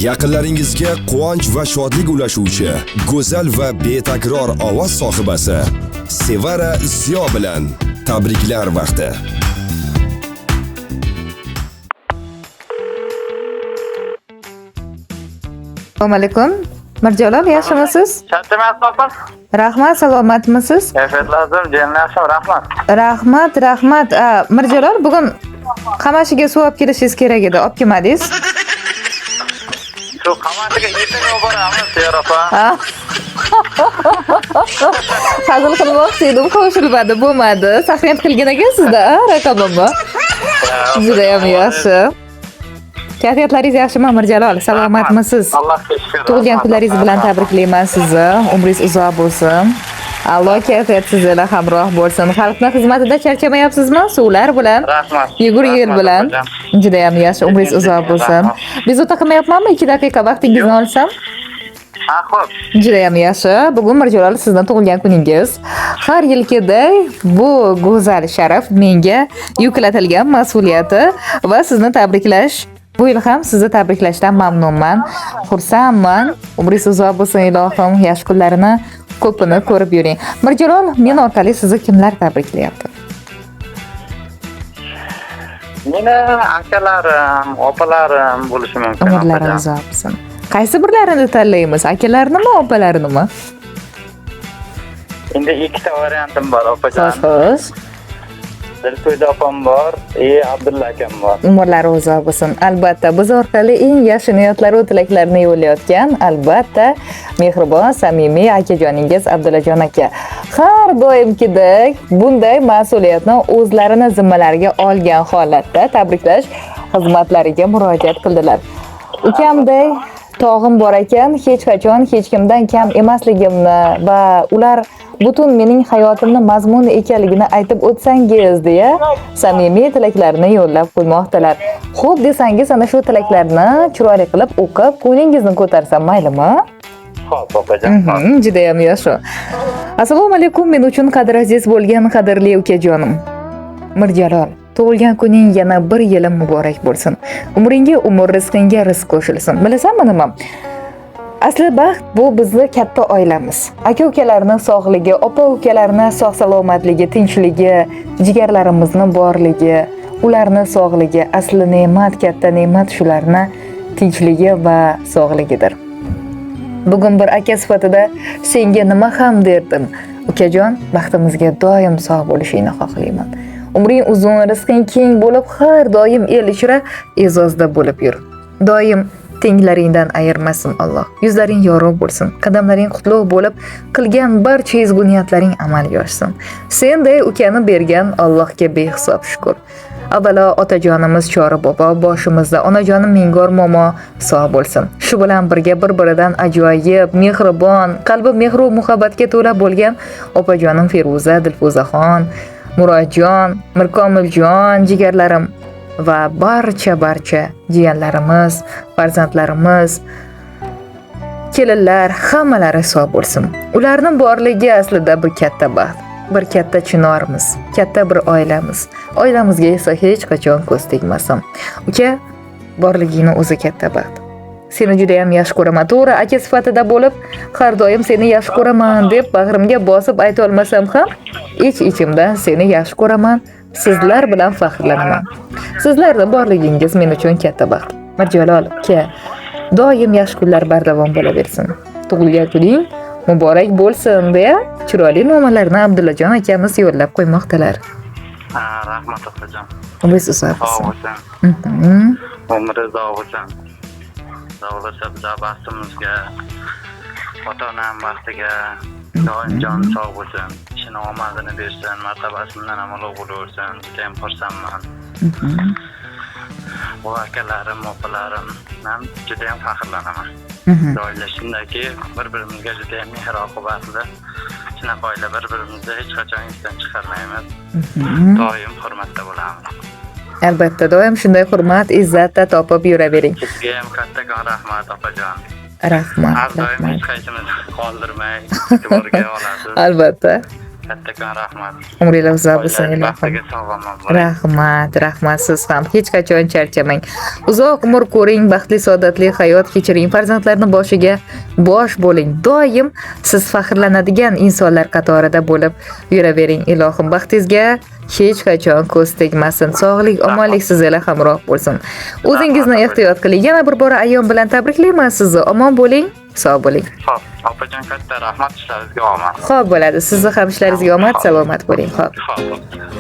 Yaqinlaringizga quvonch va shodlik ulashuvchi go'zal va betakror ovoz sohibasi Sevara Ziyo bilan tabriklar vaqti. Assalomu alaykum. Mirjalol, yaxshimisiz? Rahmat, salomatmisiz? Kayfiyatlazim, jiyani yaxshimi? Rahmat. Mirjalol, bugun qamashiga suv olib kelishingiz kerak edi. Olib kelmadingiz? Shu qamashiga ertaga olib boramiz, Sevara opa. Hazil qilmoqchi edim, qo'shilmadi, bo'lmadi. Saxiyat qilgan ekansiz-da, raqamimni. Juda ham yaxshi. Kayfiyatlaringiz yaxshimi, Mirjalol? Salomatmisiz? Allohga shukr. Tug'ilgan kunlaringiz bilan tabriklayman sizni. Umringiz uzoq bo'lsin. Alloh kayfiyat sizlarga hamroh bo'lsin. Xalqning xizmatida charchamayapsizmi? Suvlar bilan, Rahmat. yugur yil bilan. Juda ham yaxshi, umringiz uzoq bo'lsin. Bezovta qilmayapmanmi? 2 daqiqa vaqtingizni olsam? Ha, xo'p. Juda ham yaxshi. Bugun Mirjalol sizning tug'ilgan kuningiz. Har yilgiday bu go'zal sharaf menga yuklatilgan mas'uliyati va sizni tabriklash. Bu yil ham sizni tabriklashdan mamnunman. Xursandman. Umringiz uzoq bo'lsin, ilohim. Yaxshi kunlarini ko'pini ko'rib yuring. Mirjalol, men orqali sizni kimlar tabriklayapti? Meni akalarim, opalarim bo'lishi mumkin. Umrlaringiz uzoq bo'lsin. Qaysi birlarini tanlaymiz? Akalarinimi, opalarinimi? Endi ikkita variantim bor, opajon. Xo'sh. Dilto'yda opam bor, Abdulla akam bor. Umrlari uzoq bo'lsin. Albatta, biz orqali eng yaxshi niyatlar va tilaklarni yo'llayotgan, albatta, mehribon, samimiy akajoningiz Abdullajon aka. Har doimgidek bunday mas'uliyatni o'zlarini zimmalariga olgan holatda tabriklash xizmatlariga murojaat qildilar. Ukamday tog'im bor ekan, hech qachon hech kimdan kam emasligimni va ular butun mening hayotimni mazmuni ekanligini aytib o'tsangiz deya samimiy tilaklarni yo'llab qo'ymoqdalar. Xo'p desangiz, ana shu tilaklarni chiroyli qilib o'qib, ko'nglingizni ko'tarsam maylimi? Xo'p, opajon. Juda ham yaxshi. Assalomu alaykum, men uchun qadr aziz bo'lgan qadrli ukajonim. Mirjalol, tug'ilgan kuning yana 1 yilim muborak bo'lsin. Umringga umr, rizqingga rizq qo'shilsin. Bilasanmi nima? Asli baxt bu bizni katta oilamiz. Aka-ukalarning sog'ligi, opa-ukalarning sog' salomatligi, tinchligi, jigarlarimizning borligi, ularning sog'ligi, asli ne'mat, katta ne'mat shularning tinchligi va sog'ligidir. Bugun bir aka sifatida senga nima ham derdim. Ukajon, baxtimizga doim sog' bo'lishingni xohlayman. Umring uzun, rizqing keng bo'lib, har doim el ichra e'zozda bo'lib yur. Doim tenglaringdan ayirmasin Alloh. Yuzlaring yorug' bo'lsin, qadamlaring qutlug' bo'lib, qilgan barcha ezgu niyatlaring amalga oshsin. Senday ukani bergan Allohga behisob shukr. Avvalo otajonimiz Chori bobo boshimizda, onajonim Mingor momo sog' bo'lsin. Shu bilan birga bir-biridan ajoyib, mehribon, qalbi mehr va muhabbatga to'la bo'lgan opajonim Feruza, Dilfuzaxon, Murodjon, Mirkomiljon, jigarlarim va barcha jiyanlarimiz, farzandlarimiz, kelinlar hammalari sog' bo'lsin. Ularning borligi aslida bir katta baxt, bir katta chinorimiz, katta bir oilamiz. Oilamizga esa hech qachon ko'z tegmasin. Uka, borligingni o'zi katta baxt. Seni juda ham yaxshi ko'raman. To'g'ri, aka sifatida bo'lib, har doim seni yaxshi ko'raman deb bag'rimga bosib ayta olmasam ham, ich-ichimdan seni yaxshi ko'raman. Sizlar bilan faxrlanaman. Sizlarning borligingiz men uchun katta baxt. Mirjalol aka, doim yaxshi kunlar bardavom bo'laversin. Tug'ilgan kuning muborak bo'lsin deya chiroyli nomalarni Abdullajon akamiz yo'llab qo'ymoqdalar. Rahmat opajon. Umringiz uzoq bo'lsin. Umringiz uzoq bo'lsin. Sog'lashib biza baxtimizga, ota-onam baxtiga doim jon sog' bo'lsin. Ishini omadini bersin, martabasidan amalga bo'laversin. Juda ham xursandman. Bu akalarim, opalarim ham juda ham faxrlanaman. Oila shundaki, bir-birimizga juda ham mehr-oqibatli. Shunaqa oila bir-birimizni hech qachon esdan chiqarmaymiz. Doim hurmatda bo'lamiz. Albatta, doim shunday hurmat, izzatda topib yuravering. Sizga ham kattakon rahmat opajon. Rahmat. Har doim hech qaysimizni qoldirmay e'tiborga olasiz. Albatta. Kattakon rahmat. Umringiz uzoq bo'lsin Oilangiz ilohim. baxtiga sog'lom bo'ling. Rahmat siz ham hech qachon charchamang. Uzoq umr ko'ring, baxtli saodatli hayot kechiring, farzandlarning boshiga bosh bo'ling. Doim siz faxrlanadigan insonlar qatorida bo'lib yuravering. Ilohim baxtingizga hech qachon ko'z tegmasin. Sog'lik, omonlik sizga hamroh bo'lsin. O'zingizni ehtiyot qiling. Yana bir bora ayyom bilan tabriklayman sizni. Omon bo'ling, sog' bo'ling. Xo'p, opajon katta rahmat, ishlaringizga omad. Xo'p bo'ladi. Sizni ham ishlaringizga omad, salomat bo'ling. Xo'p. Xo'p.